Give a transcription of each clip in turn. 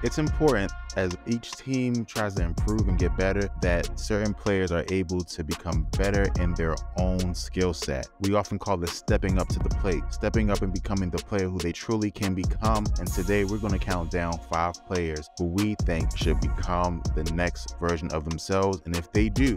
It's important as each team tries to improve and get better that certain players are able to become better in their own skill set. We often call this stepping up to the plate, stepping up and becoming the player who they truly can become. And today we're going to count down 5 players who we think should become the next version of themselves. And if they do,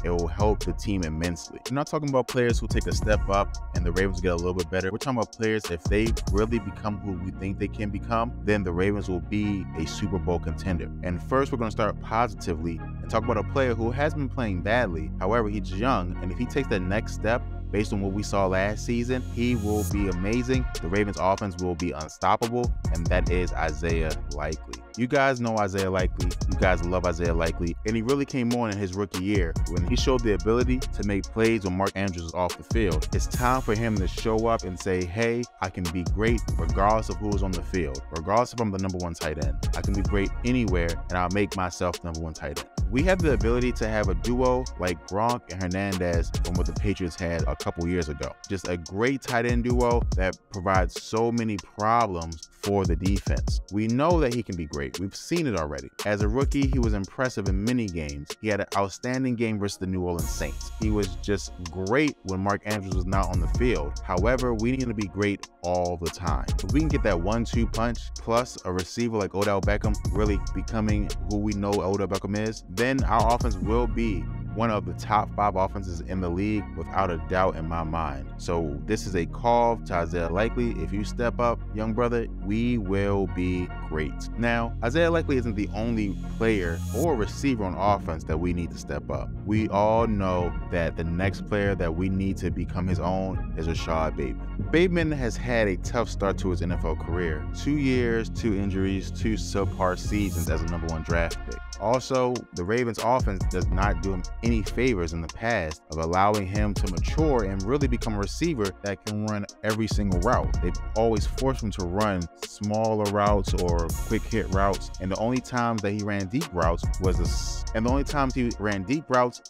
it will help the team immensely. We're not talking about players who take a step up and the Ravens get a little bit better. We're talking about players, if they really become who we think they can become, then the Ravens will be a Super Bowl contender. And first, we're going to start positively and talk about a player who has been playing badly. However, he's young, and if he takes that next step, based on what we saw last season, he will be amazing. The Ravens offense will be unstoppable, and that is Isaiah Likely. You guys know Isaiah Likely. You guys love Isaiah Likely, and he really came on in his rookie year when he showed the ability to make plays when Mark Andrews was off the field. It's time for him to show up and say, hey, I can be great regardless of who is on the field, regardless if I'm the number 1 tight end. I can be great anywhere, and I'll make myself the number 1 tight end. We have the ability to have a duo like Gronk and Hernandez from what the Patriots had a couple years ago. Just a great tight end duo that provides so many problems for the defense. We know that he can be great. We've seen it already. As a rookie, he was impressive in many games. He had an outstanding game versus the New Orleans Saints. He was just great when Mark Andrews was not on the field. However, we need to be great all the time. If we can get that 1-2 punch plus a receiver like Odell Beckham really becoming who we know Odell Beckham is, then our offense will be one of the top 5 offenses in the league without a doubt in my mind. So this is a call to Isaiah Likely. If you step up, young brother, we will be great. Now, Isaiah Likely isn't the only player or receiver on offense that we need to step up. We all know that the next player that we need to become his own is Rashad Bateman. Bateman has had a tough start to his NFL career. 2 years, 2 injuries, 2 subpar seasons as a number 1 draft pick. Also, the Ravens offense does not do him any favors in the past of allowing him to mature and really become a receiver that can run every single route. They've always forced him to run smaller routes or quick hit routes, and the only times that he ran deep routes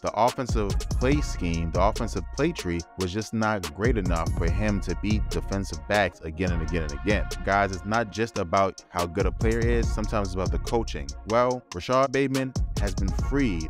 the offensive play scheme, the offensive play tree was just not great enough for him to beat defensive backs again and again and again. Guys, it's not just about how good a player is, sometimes it's about the coaching. Well, Rashad Bateman has been freed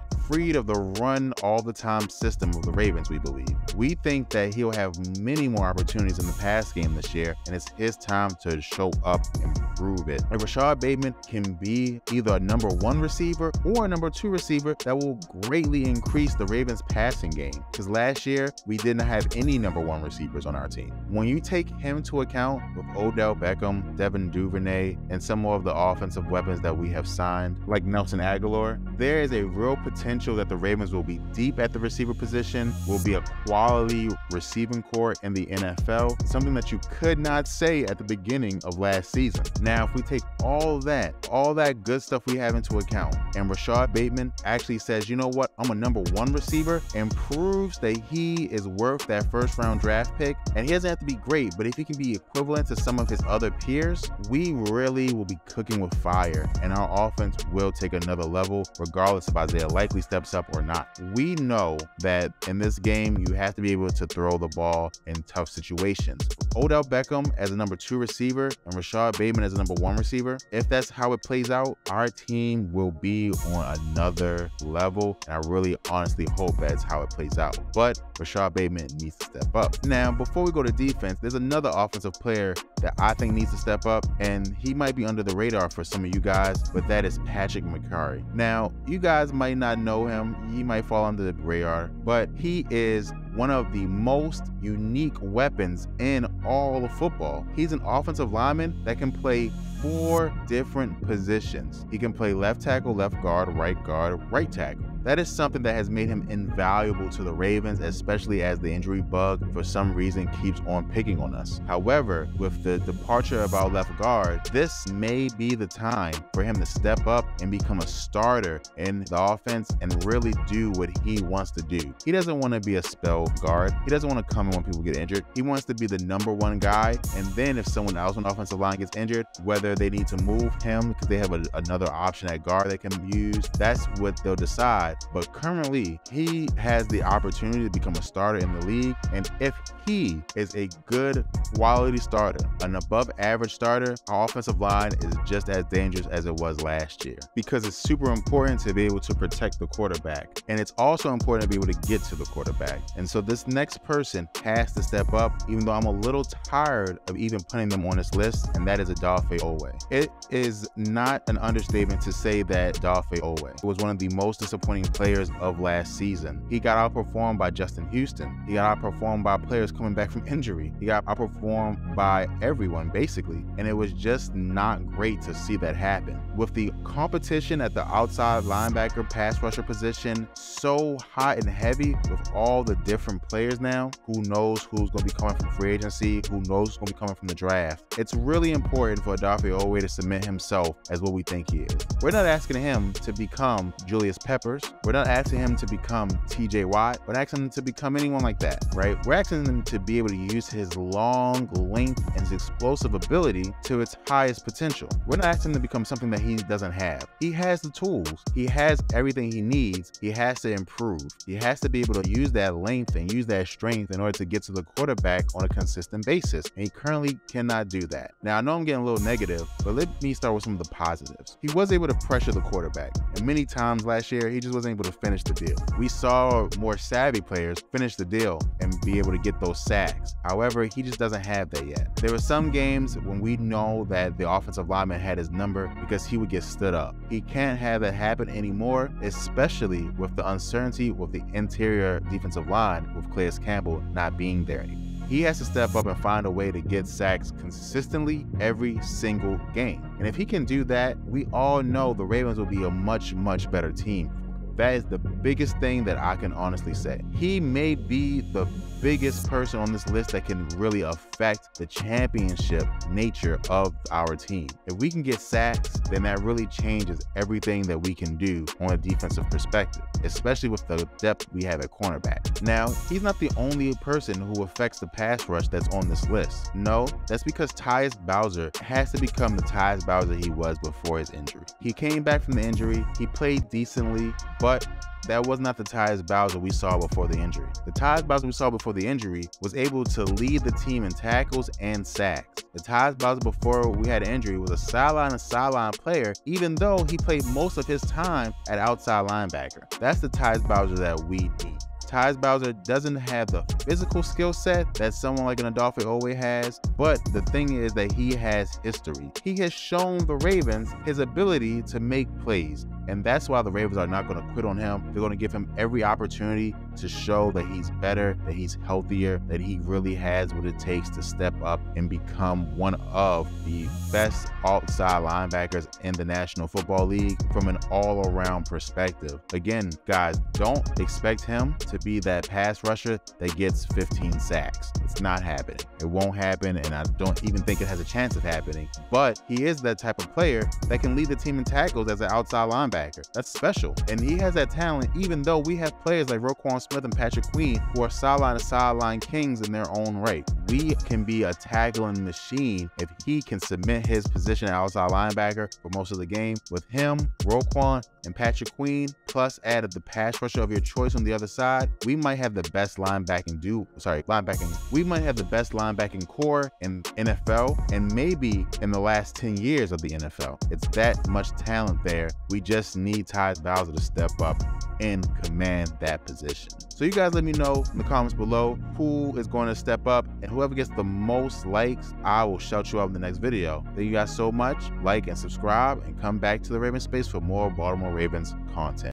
of the run all the time system of the Ravens, we believe. We think that he'll have many more opportunities in the pass game this year, and it's his time to show up and prove it. And Rashad Bateman can be either a number 1 receiver or a number 2 receiver that will greatly increase the Ravens passing game, because last year we didn't have any number 1 receivers on our team. When you take him to account with Odell Beckham, Devin Duvernay, and some more of the offensive weapons that we have signed, like Nelson Aguilar, there is a real potential that the Ravens will be deep at the receiver position, will be a quality receiving core in the NFL, something that you could not say at the beginning of last season. Now, if we take all that good stuff we have into account, and Rashad Bateman actually says, you know what, I'm a number 1 receiver, and proves that he is worth that 1st round draft pick, and he doesn't have to be great, but if he can be equivalent to some of his other peers, we really will be cooking with fire, and our offense will take another level regardless if Isaiah Likely steps up or not. We know that in this game, you have to be able to throw the ball in tough situations. Odell Beckham as a number 2 receiver and Rashad Bateman as a number 1 receiver, if that's how it plays out, our team will be on another level, and I really honestly hope that's how it plays out. But Rashad Bateman needs to step up. Now, before we go to defense, there's another offensive player that I think needs to step up, and he might be under the radar for some of you guys, but that is Patrick McCurry. Now, you guys might not know him, he might fall under the radar, but he is one of the most unique weapons in all of football. He's an offensive lineman that can play 4 different positions. He can play left tackle, left guard, right tackle. That is something that has made him invaluable to the Ravens, especially as the injury bug for some reason keeps on picking on us. However, with the departure of our left guard, this may be the time for him to step up and become a starter in the offense and really do what he wants to do. He doesn't want to be a spell guard. He doesn't want to come in when people get injured. He wants to be the number 1 guy, and then if someone else on the offensive line gets injured, whether they need to move him because they have another option at guard they can use, that's what they'll decide. side, but currently he has the opportunity to become a starter in the league. And if he is a good quality starter, an above average starter, our offensive line is just as dangerous as it was last year, because it's super important to be able to protect the quarterback. And it's also important to be able to get to the quarterback. And so this next person has to step up, even though I'm a little tired of even putting them on this list, and that is Odafe Owe. It is not an understatement to say that Odafe Owe was one of the most disappointing players of last season. He got outperformed by Justin Houston. He got outperformed by players coming back from injury. He got outperformed by everyone, basically. And it was just not great to see that happen. With the competition at the outside linebacker pass rusher position so hot and heavy with all the different players now, who knows who's going to be coming from free agency, who knows who's going to be coming from the draft. It's really important for Odafe Owe to cement himself as what we think he is. We're not asking him to become Julius Peppers. We're not asking him to become TJ Watt. We're not asking him to become anyone like that, right? We're asking him to be able to use his long length and his explosive ability to its highest potential. We're not asking him to become something that he doesn't have. He has the tools. He has everything he needs. He has to improve. He has to be able to use that length and use that strength in order to get to the quarterback on a consistent basis. And he currently cannot do that. Now, I know I'm getting a little negative, but let me start with some of the positives. He was able to pressure the quarterback, and many times last year, he just wasn't able to finish the deal. We saw more savvy players finish the deal and be able to get those sacks. However, he just doesn't have that yet. There were some games when we know that the offensive lineman had his number because he would get stood up. He can't have that happen anymore, especially with the uncertainty with the interior defensive line with Calais Campbell not being there anymore. He has to step up and find a way to get sacks consistently every single game. And if he can do that, we all know the Ravens will be a much, much better team. That is the biggest thing that I can honestly say. He may be the biggest person on this list that can really affect the championship nature of our team. If we can get sacks, then that really changes everything that we can do on a defensive perspective, especially with the depth we have at cornerback. Now, he's not the only person who affects the pass rush that's on this list. No, that's because Tyus Bowser has to become the Tyus Bowser he was before his injury. He came back from the injury, he played decently, but that was not the Tyus Bowser we saw before the injury. The Tyus Bowser we saw before the injury was able to lead the team in tackles and sacks. The Tyus Bowser before we had an injury was a sideline player, even though he played most of his time at outside linebacker. That's the Tyus Bowser that we need. Tyus Bowser doesn't have the physical skill set that someone like an Odafe Owe has, but the thing is that he has history. He has shown the Ravens his ability to make plays, and that's why the Ravens are not going to quit on him. They're going to give him every opportunity to show that he's better, that he's healthier, that he really has what it takes to step up and become one of the best outside linebackers in the National Football League from an all-around perspective. Again, guys, don't expect him to be that pass rusher that gets 15 sacks. It's not happening. It won't happen, and I don't even think it has a chance of happening. But he is that type of player that can lead the team in tackles as an outside linebacker. That's special. And he has that talent, even though we have players like Roquan Smith and Patrick Queen who are sideline-to-sideline kings in their own right. We can be a tackling machine if he can cement his position at outside linebacker for most of the game. With him, Roquan, and Patrick Queen, plus added the pass rusher of your choice on the other side, we might have the best we might have the best linebacking core in NFL and maybe in the last 10 years of the NFL. It's that much talent there. We just need Tyus Bowser to step up and command that position. So you guys let me know in the comments below who is going to step up, and whoever gets the most likes, I will shout you out in the next video. Thank you guys so much. Like and subscribe, and come back to the Raven Space for more Baltimore Ravens content.